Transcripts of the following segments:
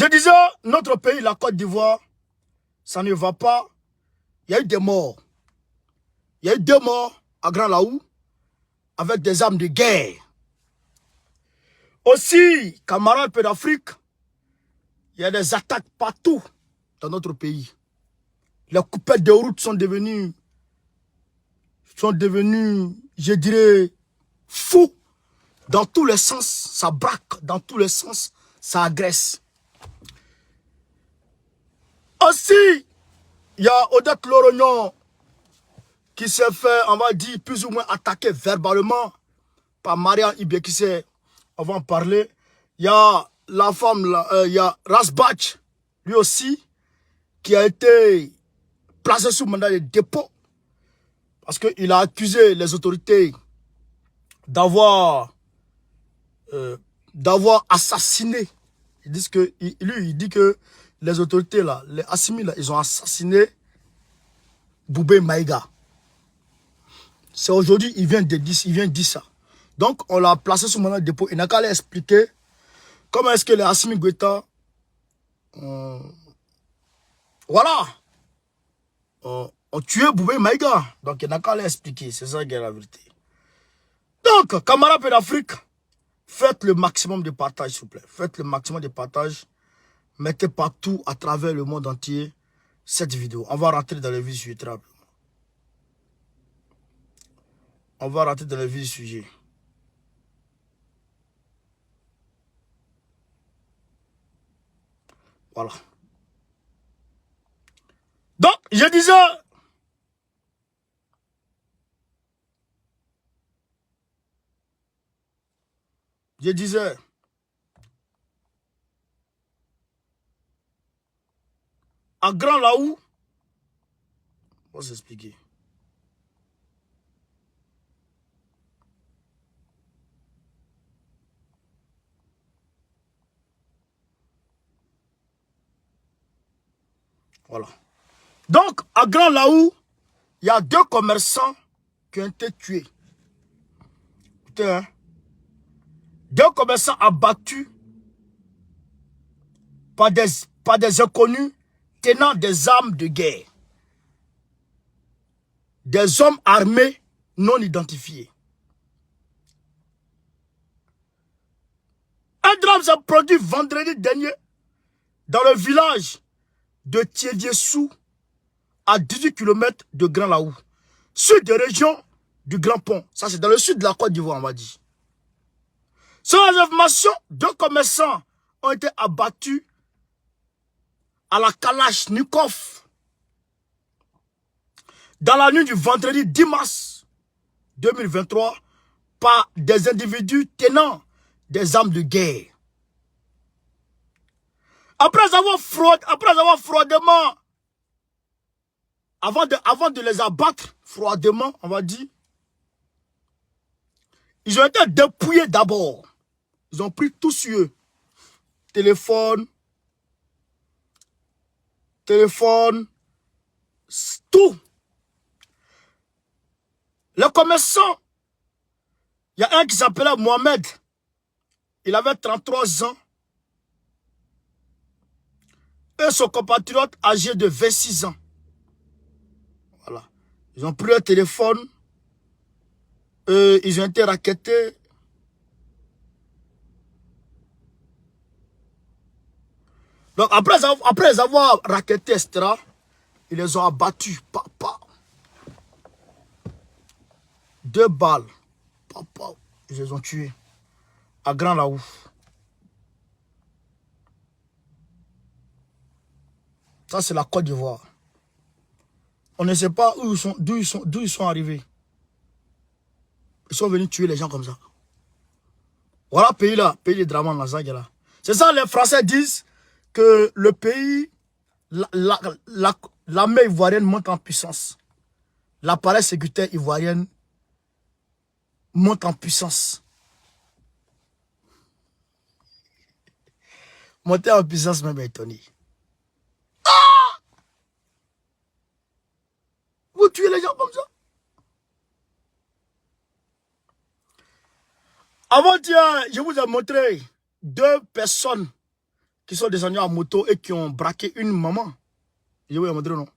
Je disais, notre pays, la Côte d'Ivoire, ça ne va pas. Il y a eu des morts. Il y a eu 2 morts à Grand Laou avec des armes de guerre. Aussi, camarades peu d'Afrique, il y a des attaques partout dans notre pays. Les coupettes de route sont devenues, je dirais, fous. Dans tous les sens, ça braque. Dans tous les sens, ça agresse. Aussi, il y a Odette Lorognon qui s'est fait, on va dire, plus ou moins attaquer verbalement par Marianne Ibekise. On va en parler. Il y a la femme, il y a Rasbach, lui aussi, qui a été placé sous mandat de dépôt parce qu'il a accusé les autorités d'avoir assassiné. Ils disent que, lui, il dit que les autorités, là, les Assimi, là, ils ont assassiné Boubé Maïga. C'est aujourd'hui, il vient dire ça. Donc, on l'a placé sous mandat de dépôt. Il n'a qu'à aller expliquer comment est-ce que les Assimi Goïta, voilà, ont tué Boubé Maïga. Donc, il n'a qu'à aller expliquer. C'est ça qui est la vérité. Donc, camarades d'Afrique, faites le maximum de partage, s'il vous plaît. Faites le maximum de partage. Mettez partout à travers le monde entier cette vidéo. On va rentrer dans le vif du sujet très rapidement. On va rentrer dans le vif du sujet. Voilà. Donc, je disais, à Grand Laou, on va s'expliquer. Voilà. Donc, à Grand Laou, il y a 2 commerçants qui ont été tués. Écoutez, hein? 2 commerçants abattus par des inconnus tenant des armes de guerre. Des hommes armés non identifiés. Un drame s'est produit vendredi dernier dans le village de Thiédiessou, à 18 km de Grand Laou, sud de région du Grand Pont. Ça, c'est dans le sud de la Côte d'Ivoire, on va dire. Selon les informations, 2 commerçants ont été abattus à la Kalachnikov dans la nuit du vendredi 10 mars 2023 par des individus tenant des armes de guerre. Après avoir froidement, avant de les abattre froidement, on va dire, ils ont été dépouillés d'abord. Ils ont pris tout sur eux. Téléphone, tout. Les commerçants, il y a un qui s'appelait Mohamed. Il avait 33 ans. Et son compatriote âgé de 26 ans. Voilà. Ils ont pris leur téléphone. Ils ont été rackettés. Donc après les avoir rackettés, etc., ils les ont abattus. Papa. 2 balles. Papa. Ils les ont tués. À Grand Laou. Ça, c'est la Côte d'Ivoire. On ne sait pas d'où ils sont arrivés. Ils sont venus tuer les gens comme ça. Voilà, pays là, pays de Draman, là. C'est ça, les Français disent que le pays, l'armée ivoirienne monte en puissance. L'appareil sécuritaire ivoirien monte en puissance. Monter en puissance même étonné. Vous tuez les gens comme ça. Avant-hier, je vous ai montré 2 personnes qui sont descendus en moto et qui ont braqué une maman. Je vais vous montrer, non.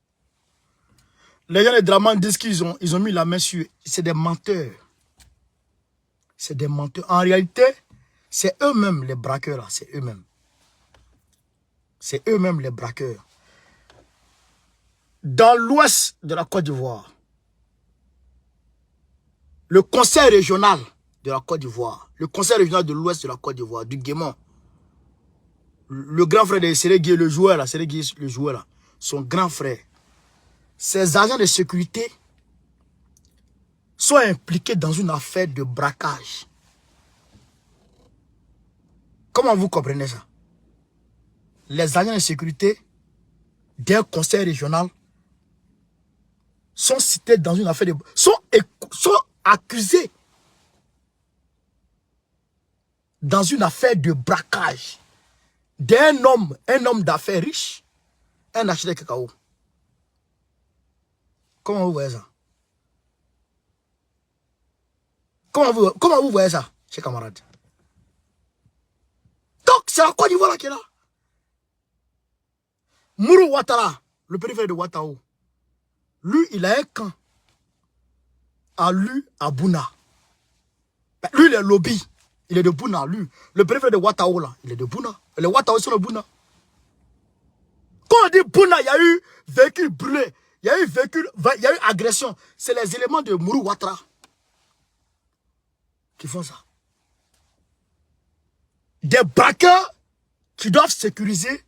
Les gens de Draman disent qu'ils ont mis la main sur... C'est des menteurs. C'est des menteurs. En réalité, c'est eux-mêmes les braqueurs, là. C'est eux-mêmes. C'est eux-mêmes les braqueurs. Dans l'ouest de la Côte d'Ivoire, le conseil régional de la Côte d'Ivoire, le conseil régional de l'ouest de la Côte d'Ivoire, du Guémon, le grand frère de Séréguié, le joueur là, Séréguié, le joueur là, son grand frère, ses agents de sécurité sont impliqués dans une affaire de braquage. Comment vous comprenez ça? Les agents de sécurité d'un conseil régional sont cités dans une affaire de... sont accusés dans une affaire de braquage d'un homme, un homme d'affaires riche, un acheteur de cacao. Comment vous voyez ça? Comment vous voyez ça, chers camarades? Donc, c'est la Côte d'Ivoire qui est là. Mourou Ouattara, le périphérique de Ouattao, lui, il a un camp à lui, à Bouna. Lui, il est lobby. Il est de Bouna, lui. Le préfet de Ouattao, là, il est de Bouna. Les Ouattao sont de Bouna. Quand on dit Bouna, il y a eu véhicule brûlé. Il y a eu véhicule, il y a eu agression. C'est les éléments de Mourou Ouattara qui font ça. Des braqueurs qui doivent sécuriser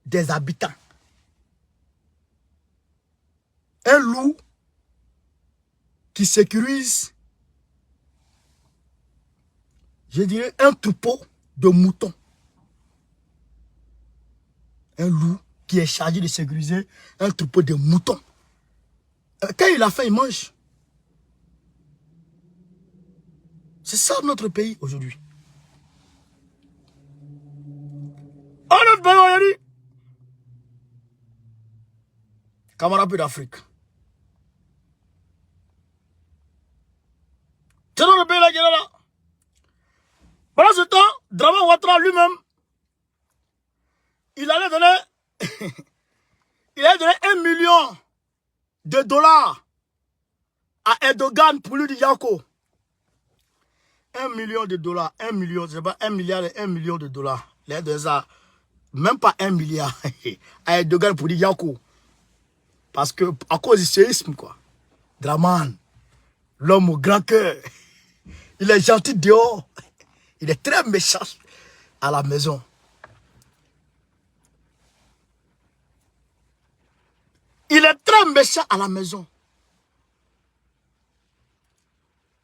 des habitants. Un loup qui sécurise, je dirais, un troupeau de moutons. Un loup qui est chargé de sécuriser un troupeau de moutons. Quand il a faim, il mange. C'est ça notre pays aujourd'hui. Oh, notre pays aujourd'hui. Camarades d'Afrique. C'est notre pays là qui est là. Pendant ce temps, Draman Ouattara lui-même, il allait donner, il allait donner 1 million de dollars à Erdogan pour lui dire Yako. 1 million de dollars, 1 million, c'est pas 1 milliard, 1 million de dollars. Il a donné ça, même pas 1 milliard à Erdogan pour dire Yako. Parce que, à cause du séisme, quoi. Draman, l'homme au grand cœur, il est gentil dehors. Il est très méchant à la maison. Il est très méchant à la maison.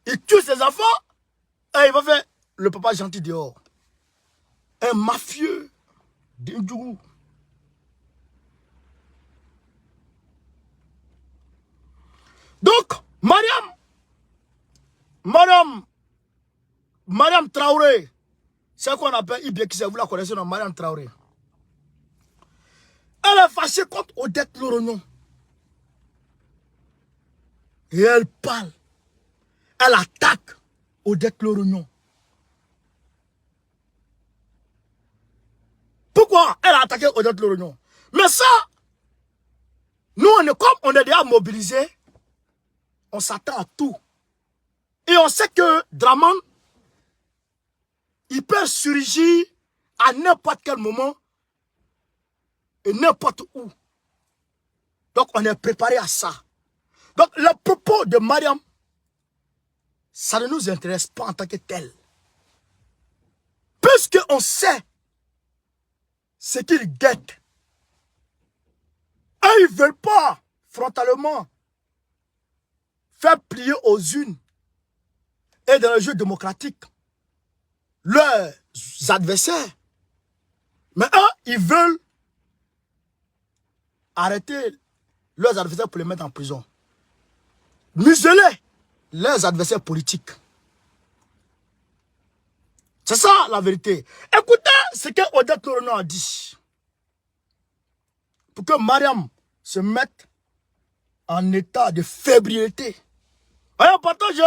Il tue ses enfants et il va faire le papa gentil dehors. Un mafieux d'Indjougou. Donc, Mariam Traoré, c'est qu'on appelle Ibekise, vous la connaissez, non, Mariam Traoré. Elle est fâchée contre Odette Lorognon. Et elle parle. Elle attaque Odette Lorognon. Pourquoi elle a attaqué Odette Lorognon? Mais ça, nous, comme on est déjà mobilisés, on s'attend à tout. Et on sait que Draman, il peut surgir à n'importe quel moment et n'importe où. Donc, on est préparé à ça. Donc, le propos de Mariam, ça ne nous intéresse pas en tant que tel. Puisqu'on sait ce qu'ils guettent. Et ils ne veulent pas, frontalement, faire plier aux unes et dans le jeu démocratique leurs adversaires. Mais eux, ils veulent arrêter leurs adversaires pour les mettre en prison. Museler leurs adversaires politiques. C'est ça la vérité. Écoutez ce que Odette Lorognon a dit. Pour que Mariam se mette en état de fébrilité. Allez, on partage.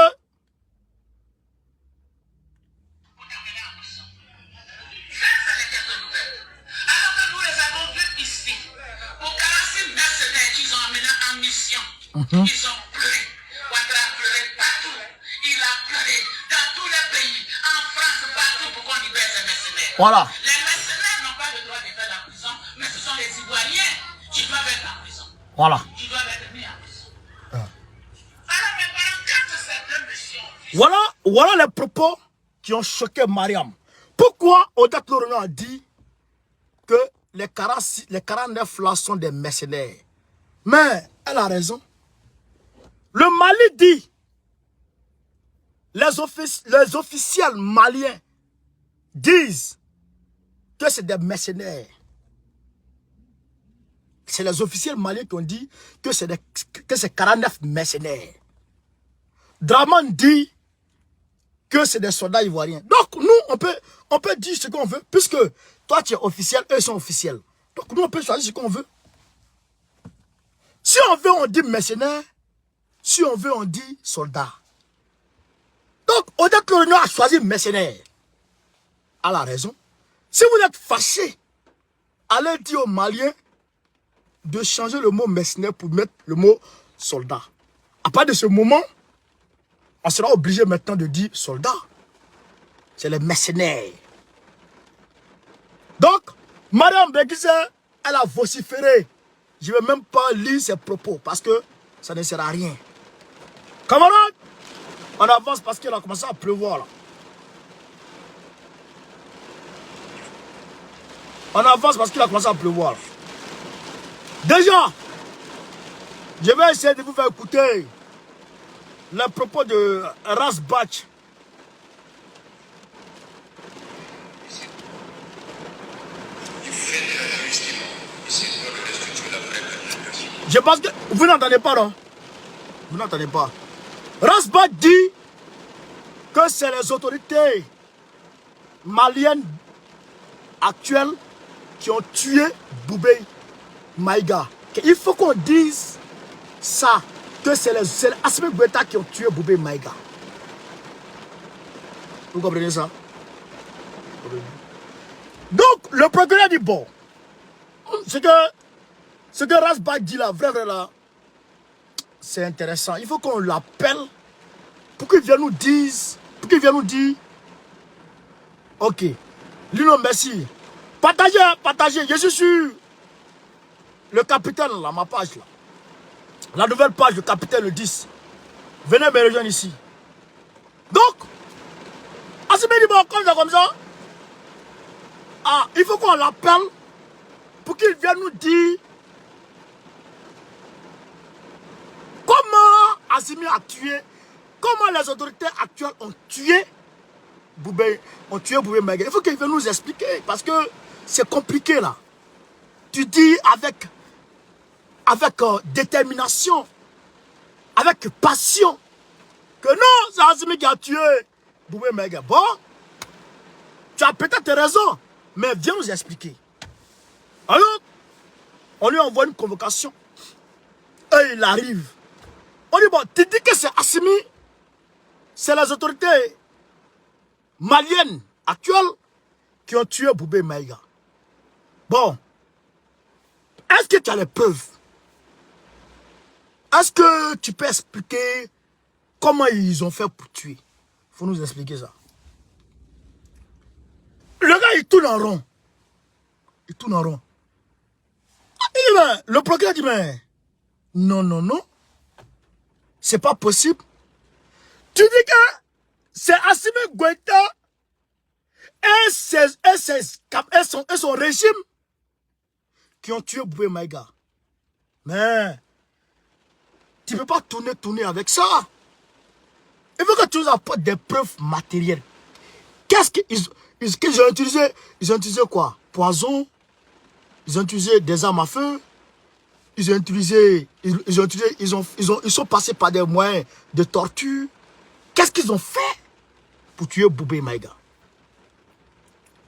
Ils ont pleuré. Ouattara a pleuré partout. Il a pleuré dans tous les pays, en France, partout, pour qu'on libère les mercenaires. Voilà. Les mercenaires n'ont pas le droit d'être en prison, mais ce sont les Ivoiriens qui doivent être en prison. Voilà. Qui doivent être mis en prison. Alors, mes parents, quand certaines missions... Voilà les propos qui ont choqué Mariam. Pourquoi Odet Lorognon a dit que les 49 là sont des mercenaires? Mais elle a raison. Le Mali dit, les officiels maliens disent que c'est des mercenaires. C'est les officiels maliens qui ont dit que c'est 49 mercenaires. Draman dit que c'est des soldats ivoiriens. Donc nous, on peut dire ce qu'on veut, puisque toi tu es officiel, eux sont officiels. Donc nous, on peut choisir ce qu'on veut. Si on veut, on dit mercenaires. Si on veut, on dit soldats. Donc, Odet Lorognon a choisi mercenaire. Elle a raison. Si vous êtes fâché, allez dire aux Maliens de changer le mot mercenaire pour mettre le mot soldat. À partir de ce moment, on sera obligé maintenant de dire soldat. C'est les mercenaires. Donc, Mariam Bekisse, elle a vociféré. Je ne vais même pas lire ses propos parce que ça ne sert à rien. Camarades, on avance parce qu'il a commencé à pleuvoir là. On avance parce qu'il a commencé à pleuvoir. Déjà, je vais essayer de vous faire écouter les propos de Rasbach. Je pense que vous n'entendez pas, non? Vous n'entendez pas. Rasbach dit que c'est les autorités maliennes actuelles qui ont tué Boubé Maïga. Il faut qu'on dise ça, que c'est les Assimi Goïta qui ont tué Boubé Maïga. Vous comprenez ça? Donc, le procureur dit bon, ce que Rasbach dit là, vrai là, c'est intéressant. Il faut qu'on l'appelle pour qu'il vienne nous dire, ok, Lino, merci. Partagez, je suis sur le capitaine là, ma page là. La nouvelle page, le capitaine le 10. Venez me rejoindre ici. Donc, Assimi dit bon, comme ça, il faut qu'on l'appelle pour qu'il vienne nous dire comment Assimi a tué, comment les autorités actuelles ont tué Boubé Maïga. Il faut qu'il vienne nous expliquer parce que c'est compliqué là. Tu dis avec détermination, avec passion, que non, c'est Assimi qui a tué Boubé Maïga. Bon, tu as peut-être raison, mais viens nous expliquer. Alors, on lui envoie une convocation. Et il arrive. On dit, bon, tu dis que c'est Assimi, c'est les autorités maliennes actuelles qui ont tué Boubé Maïga. Bon, est-ce que tu as les preuves? Est-ce que tu peux expliquer comment ils ont fait pour tuer? Il faut nous expliquer ça. Le gars, il tourne en rond. Il tourne en rond. Il dit, mais, le procureur dit, mais non. C'est pas possible. Tu dis que c'est Assimi Goïta et son régime qui ont tué Boubé Maïga. Mais tu ne peux pas tourner avec ça. Il faut que tu nous apportes des preuves matérielles. Qu'est-ce qu'ils ont utilisé? Ils ont utilisé quoi? Poison? Ils ont utilisé des armes à feu? Ils sont passés par des moyens de torture. Qu'est-ce qu'ils ont fait pour tuer Boubé Maïga?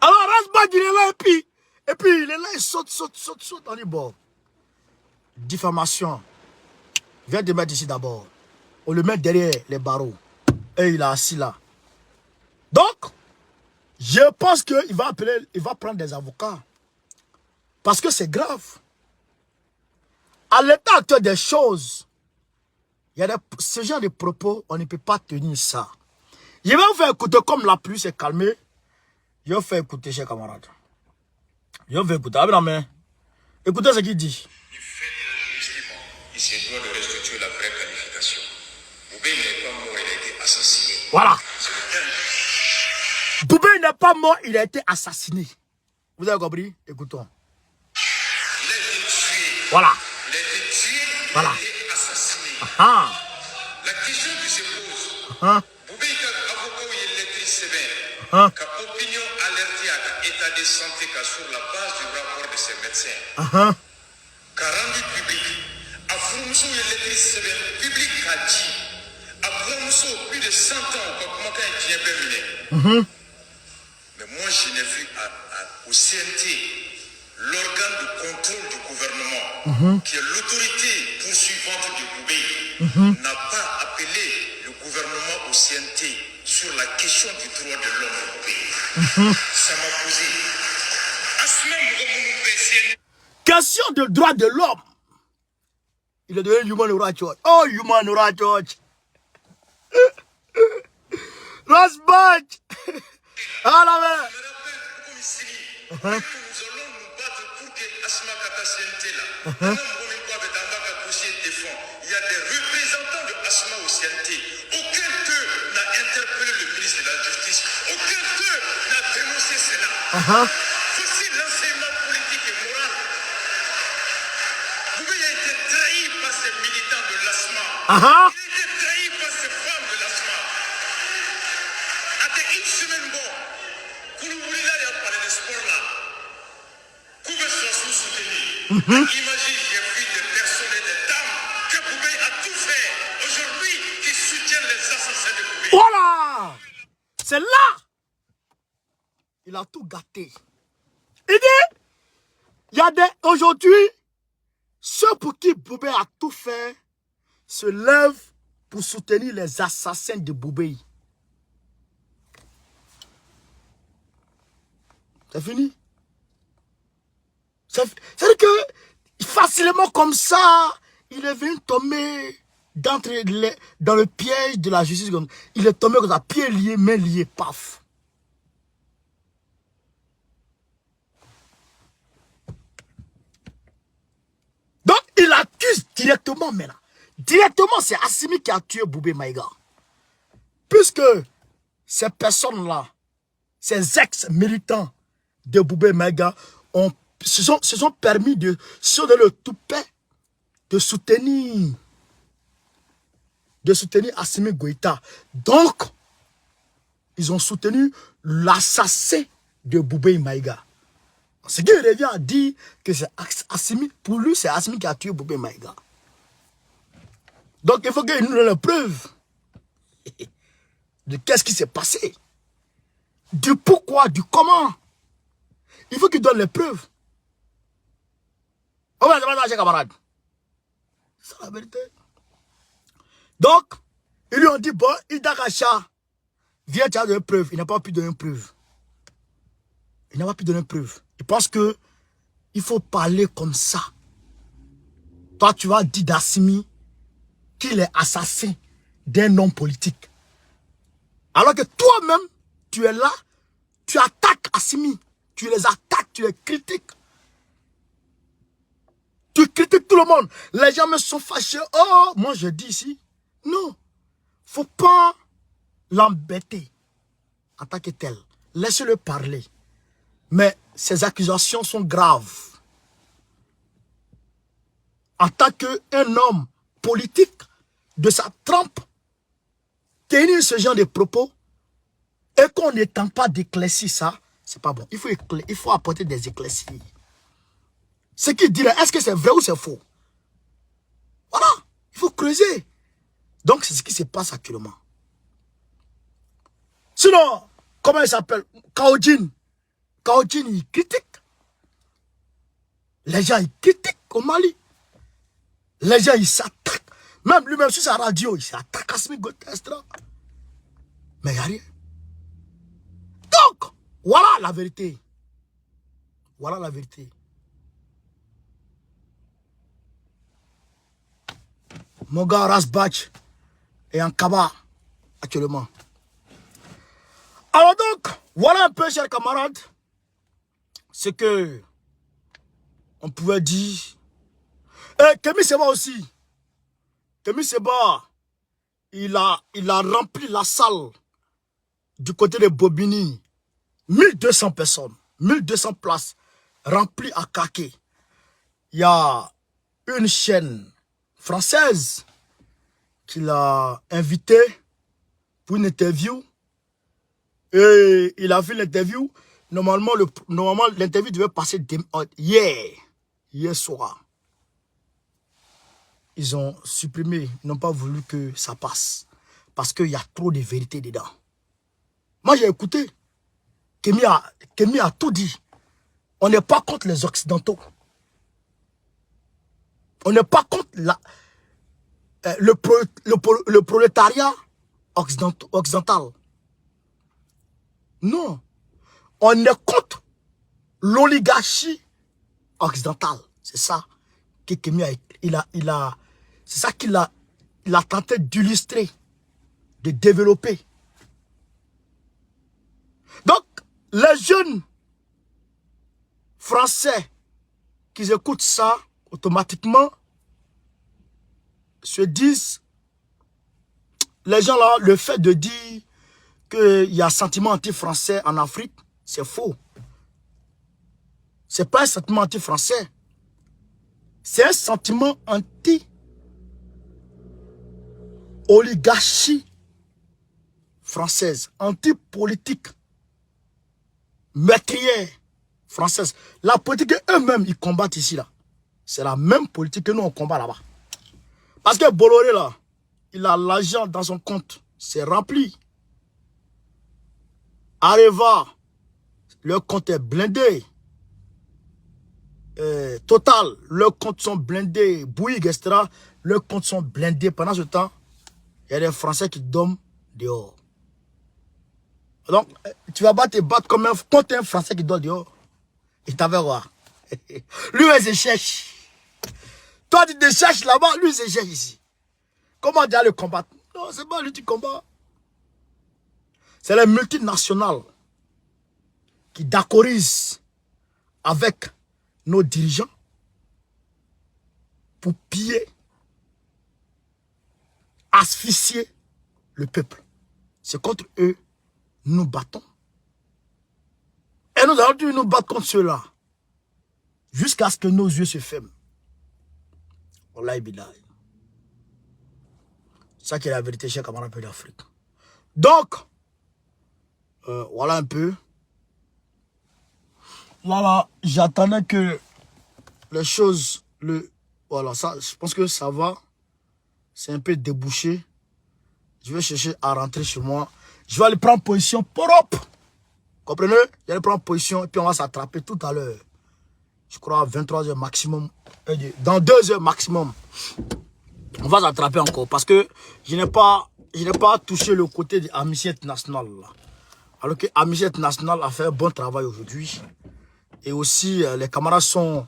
Alors Rasbach il est là et puis il est là, il saute. On dit bon, diffamation. Viens te mettre ici d'abord. On le met derrière les barreaux. Et il est assis là. Donc, je pense qu'il va prendre des avocats. Parce que c'est grave. À l'état actuel des choses, Il y a ce genre de propos, on ne peut pas tenir ça. Je vais vous faire écouter comme la pluie s'est calmée. Je vais vous faire écouter, chers camarades. Je vais vous faire écouter. Ah, mais, écoutez ce qu'il dit. Du fait de l'investissement, il se doit de restituer la vraie qualification. Boubé n'est pas mort, il a été assassiné. Voilà. C'est le terme. Boubé n'est pas mort, il a été assassiné. Vous avez compris? Écoutons. Il a été tué. Voilà. Il a été tué, Voilà. il a été assassiné. Ah. La question qui se pose, Ah. Boubé est avocat ou il est sévère, Ah. qu'a opinion alertée à l'état de santé qu'a sur la base du rapport de ses médecins, Ah. qu'a rendu public, à Fourmoussou il est sévère, public a dit, à Fourmoussou plus de 100 ans, comment il est terminé. Mais moi je n'ai vu au CNT, l'organe de contrôle du gouvernement, qui est l'autorité poursuivante du Boubé, n'a pas appelé le gouvernement au CNT sur la question du droit de l'homme au Boubé. Ça m'a posé. Question de droit de l'homme. Il est devenu Human Rights Watch. Oh, Human Rights Watch. Rosbach. Ah la main. Nous allons nous battre pour que Asma Kata CNT là. Il y a des représentants de Asma au CNT. Aucun d'eux n'a interpellé le ministre de la Justice. Aucun d'eux n'a dénoncé cela. Voici l'enseignement politique et moral. Boubé a été trahi par ces militants de l'ASMA. Il a été trahi par ces femmes de l'ASMA. Après une semaine bon, pour nous voulez là, il y a parlé de sport là. Boubé soit sous-soutenu. Imagine, j'ai vu des personnes et des dames que Boubé a tout fait aujourd'hui qui soutiennent les assassins de Boubé. Voilà. C'est là. Il a tout gâté. Il dit, il y a des, aujourd'hui, ceux pour qui Boubé a tout fait se lèvent pour soutenir les assassins de Boubé. C'est fini. C'est-à-dire que facilement comme ça, il est venu tomber dans le piège de la justice. Il est tombé comme ça, pieds liés, mains liées, paf. Donc, il accuse directement maintenant. Directement, c'est Assimi qui a tué Boubé Maïga. Puisque ces personnes-là, ces ex-militants de Boubé Maïga se sont permis de se donner le toupet de soutenir Assimi Goïta. Donc, ils ont soutenu l'assassin de Boubé Maïga. Ce qui revient à dire que c'est Assimi, pour lui, c'est Assimi qui a tué Boubé Maïga. Donc, il faut qu'il nous donne la preuve de qu'est-ce qui s'est passé. Du pourquoi, du comment. Il faut qu'il donne les preuves. Oh, ben, c'est pas ça, camarade. C'est la vérité. Donc, ils lui ont dit, bon, Idakacha, viens, tu as donné une preuve. Il n'a pas pu donner une preuve. Il n'a pas pu donner une preuve. Il pense que il faut parler comme ça. Toi, tu vas dire d'Assimi qu'il est assassin d'un homme politique. Alors que toi-même, tu es là, tu attaques Assimi. Tu les attaques, tu les critiques. Tu critiques tout le monde. Les gens me sont fâchés. Oh, moi je dis ici, non. Faut pas l'embêter en tant que tel. Laissez-le parler. Mais ces accusations sont graves. En tant qu'un homme politique de sa trempe, tenir ce genre de propos et qu'on n'étend pas d'éclaircir ça, c'est pas bon. Il faut apporter des éclaircies. Ce qu'il dit là, est-ce que c'est vrai ou c'est faux? Voilà, il faut creuser. Donc c'est ce qui se passe actuellement. Sinon, comment il s'appelle? Kaojin. Kaojin, il critique. Les gens, ils critiquent au Mali. Les gens, ils s'attaquent. Même lui-même sur sa radio, il s'attaque à Assimi Goïta. Mais il n'y a rien. Donc, voilà la vérité. Voilà la vérité. Mon gars Rasbach est en Kaba actuellement. Alors donc, voilà un peu, chers camarades, ce que on pouvait dire. Et Kémy Séba aussi. Kémy Séba, il a rempli la salle du côté de Bobigny. 1200 personnes, 1200 places remplies à Kaké. Il y a une chaîne française qui l'a invité pour une interview. Et il a fait l'interview. Normalement, l'interview devait passer hier soir. Ils ont supprimé, ils n'ont pas voulu que ça passe. Parce qu'il y a trop de vérité dedans. Moi, j'ai écouté. Kémy a tout dit. On n'est pas contre les Occidentaux. On n'est pas contre le prolétariat occidental. Non. On est contre l'oligarchie occidentale. C'est ça que Kémy c'est ça qu'il a tenté d'illustrer, de développer. Donc, les jeunes Français qui écoutent ça, automatiquement, se disent, les gens là, le fait de dire qu'il y a un sentiment anti-français en Afrique, c'est faux. Ce n'est pas un sentiment anti-français. C'est un sentiment anti-oligarchie française, anti-politique meurtrière française. La politique eux-mêmes, ils combattent ici, là. C'est la même politique que nous, on combat là-bas. Parce que Bolloré, là, il a l'argent dans son compte. C'est rempli. Areva, leur compte est blindé. Total, leurs comptes sont blindés. Bouygues, etc., leurs comptes sont blindés. Pendant ce temps, il y a des Français qui dorment dehors. Donc, tu vas te battre comme contre un Français qui dort dehors. Il t'avait voir. Lui, il se cherche. Toi, tu te cherches là-bas, lui, il se cherche ici. Comment tu vas le combattre? Non, c'est pas lui qui combat. C'est les multinationales qui d'accordisent avec nos dirigeants pour piller, asphyxier le peuple. C'est contre eux nous battons. Et nous allons dû nous battre contre ceux-là jusqu'à ce que nos yeux se ferment. Wallahi billahi. C'est ça qui est la vérité, chers camarades d'Afrique. Donc, voilà un peu. Là, j'attendais que les choses, voilà, ça, je pense que ça va. C'est un peu débouché. Je vais chercher à rentrer chez moi. Je vais aller prendre position propre. Comprenez? Je vais aller prendre position et puis on va s'attraper tout à l'heure. Je crois à 23 h maximum. Dans 2 heures maximum. On va s'attraper encore parce que je n'ai pas touché le côté de Amnesty International. Alors que Amnesty International a fait un bon travail aujourd'hui. Et aussi, les camarades sont...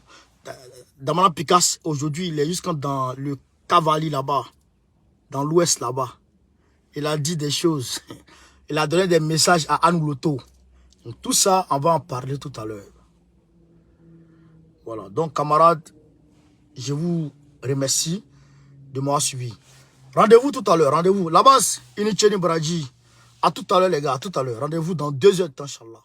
Damana Picasse, aujourd'hui, il est jusqu'à dans le Cavali là-bas. Dans l'ouest là-bas. Il a dit des choses. Il a donné des messages à Anne Loto. Donc tout ça, on va en parler tout à l'heure. Voilà. Donc, camarades, je vous remercie de m'avoir suivi. Rendez-vous tout à l'heure. Rendez-vous. La base, Inicheni Bradji. À tout à l'heure, les gars. À tout à l'heure. Rendez-vous dans 2 heures de temps, Inch'Allah.